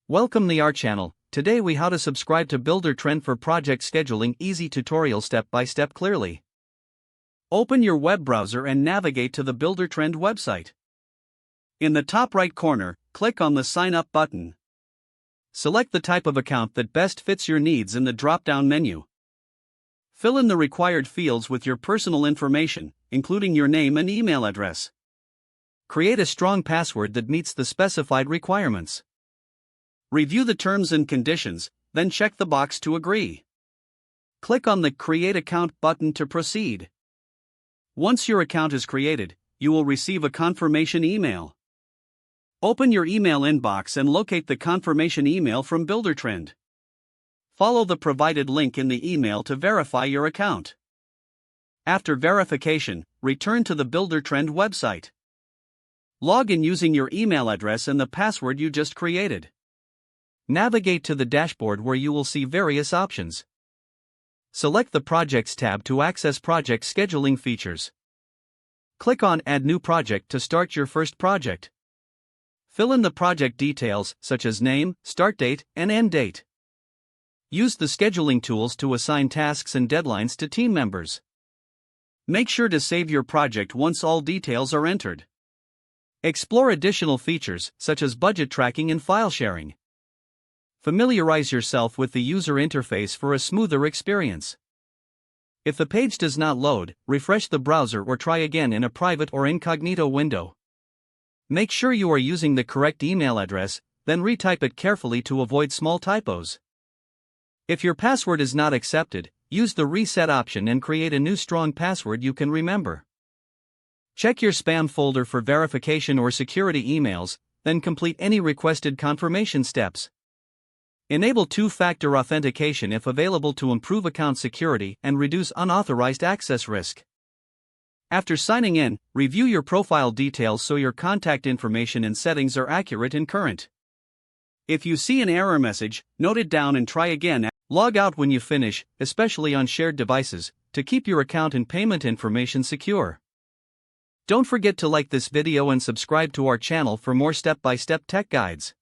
Welcome to our channel. Today we how to subscribe to Buildertrend for project scheduling, easy tutorial step by step clearly. Open your web browser and navigate to the Buildertrend website. In the top right corner, click on the Sign Up button. Select the type of account that best fits your needs in the drop-down menu. Fill in the required fields with your personal information, including your name and email address. Create a strong password that meets the specified requirements. Review the terms and conditions, then check the box to agree. Click on the Create Account button to proceed. Once your account is created, you will receive a confirmation email. Open your email inbox and locate the confirmation email from Buildertrend. Follow the provided link in the email to verify your account. After verification, return to the Buildertrend website. Log in using your email address and the password you just created. Navigate to the dashboard where you will see various options. Select the Projects tab to access project scheduling features. Click on Add New Project to start your first project. Fill in the project details such as name, start date, and end date. Use the scheduling tools to assign tasks and deadlines to team members. Make sure to save your project once all details are entered. Explore additional features such as budget tracking and file sharing. Familiarize yourself with the user interface for a smoother experience. If the page does not load, refresh the browser or try again in a private or incognito window. Make sure you are using the correct email address, then retype it carefully to avoid small typos. If your password is not accepted, use the reset option and create a new strong password you can remember. Check your spam folder for verification or security emails, then complete any requested confirmation steps. Enable two-factor authentication if available to improve account security and reduce unauthorized access risk. After signing in, review your profile details so your contact information and settings are accurate and current. If you see an error message, note it down and try again. Log out when you finish, especially on shared devices, to keep your account and payment information secure. Don't forget to like this video and subscribe to our channel for more step-by-step tech guides.